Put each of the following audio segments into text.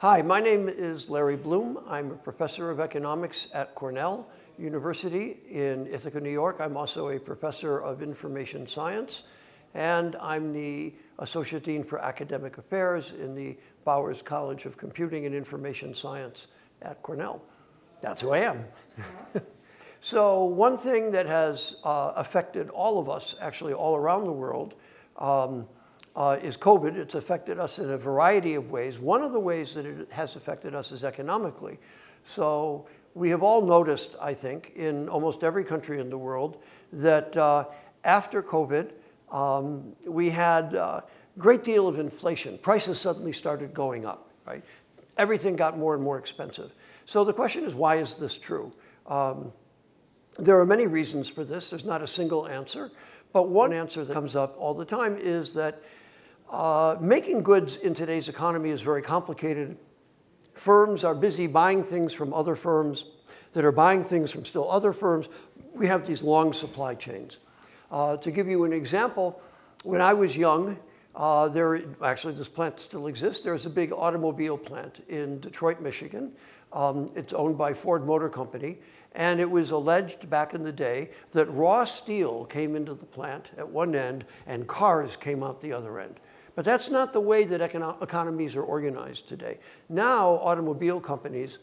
Hi, my name is Larry Blume. I'm a professor of economics at Cornell University in Ithaca, New York. I'm also a professor of information science, and I'm the Associate Dean for Academic Affairs in the Bowers College of Computing and Information Science at Cornell. That's who I am. So one thing that has affected all of us, actually all around the world, is COVID. It's affected us in a variety of ways. One of the ways that it has affected us is economically. So we have all noticed, I think, in almost every country in the world, that after COVID, we had a great deal of inflation. Prices suddenly started going up, right? Everything got more and more expensive. So the question is, why is this true? There are many reasons for this. There's not a single answer. But one answer that comes up all the time is that making goods in today's economy is very complicated. Firms are busy buying things from other firms that are buying things from still other firms. We have these long supply chains. To give you an example, when I was young, actually this plant still exists. There's a big automobile plant in Detroit, Michigan. It's owned by Ford Motor Company. And it was alleged back in the day that raw steel came into the plant at one end and cars came out the other end. But that's not the way that economies are organized today. Now, automobile companies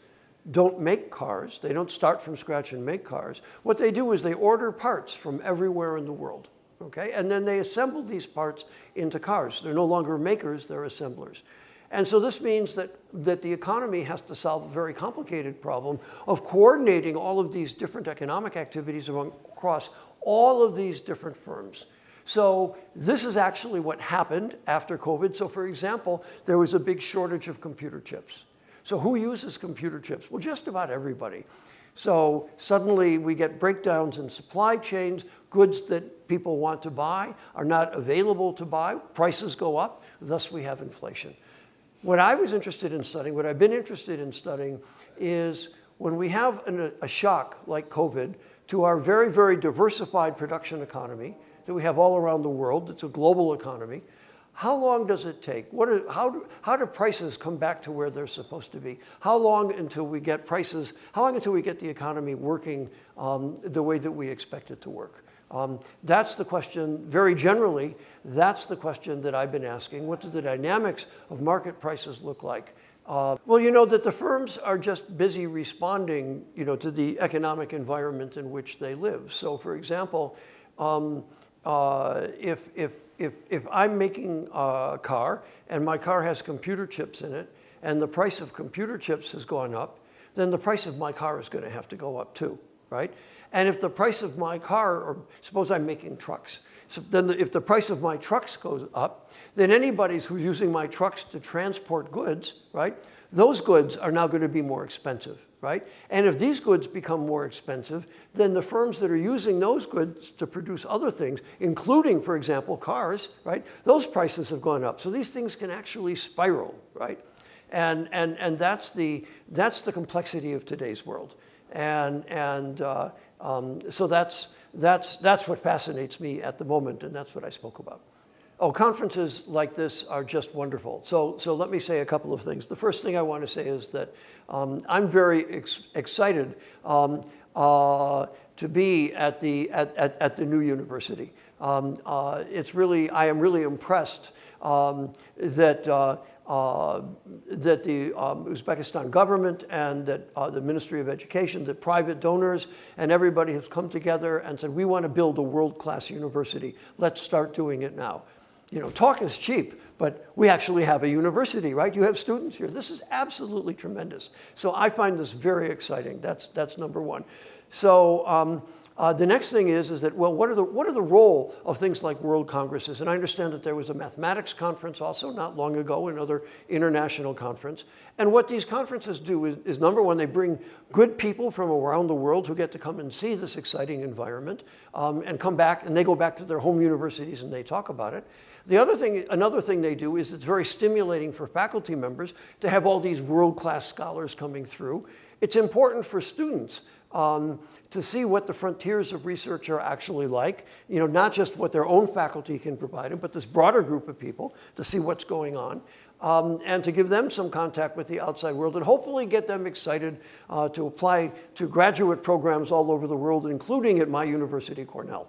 don't make cars. They don't start from scratch and make cars. What they do is they order parts from everywhere in the world, okay? And then they assemble these parts into cars. They're no longer makers, they're assemblers. And so this means that the economy has to solve a very complicated problem of coordinating all of these different economic activities across all of these different firms. So this is actually what happened after COVID. So for example, there was a big shortage of computer chips. So who uses computer chips? Well, just about everybody. So suddenly we get breakdowns in supply chains. Goods that people want to buy are not available to buy. Prices go up. Thus we have inflation. What I was interested in studying, what I've been interested in studying, is when we have a shock like COVID to our very, very diversified production economy that we have all around the world, it's a global economy, how long does it take? How do prices come back to where they're supposed to be? How long until we get the economy working the way that we expect it to work? That's the question, very generally, that's the question that I've been asking. What do the dynamics of market prices look like? Well, you know that the firms are just busy responding, to the economic environment in which they live. So, for example, if I'm making a car and my car has computer chips in it and the price of computer chips has gone up, then the price of my car is going to have to go up too, right? And if the price of my car, or suppose I'm making trucks, so then if the price of my trucks goes up, then anybody who's using my trucks to transport goods, right, those goods are now going to be more expensive, right? And if these goods become more expensive, then the firms that are using those goods to produce other things, including, for example, cars, right, those prices have gone up. So these things can actually spiral, right? And that's the complexity of today's world. So that's what fascinates me at the moment, and that's what I spoke about. Oh, conferences like this are just wonderful. So let me say a couple of things. The first thing I want to say is that I'm very excited to be at the new university. I am really impressed that the Uzbekistan government and that the Ministry of Education, that private donors and everybody has come together and said, we want to build a world-class university. Let's start doing it now. Talk is cheap, but we actually have a university, right? You have students here. This is absolutely tremendous. So I find this very exciting. That's number one. So the next thing is that, well, what are the role of things like world congresses? And I understand that there was a mathematics conference also not long ago, another international conference. And what these conferences do is number one, they bring good people from around the world who get to come and see this exciting environment and come back, and they go back to their home universities and they talk about it. Another thing they do is it's very stimulating for faculty members to have all these world-class scholars coming through. It's important for students to see what the frontiers of research are actually like, not just what their own faculty can provide them, but this broader group of people to see what's going on, and to give them some contact with the outside world and hopefully get them excited to apply to graduate programs all over the world, including at my university, Cornell.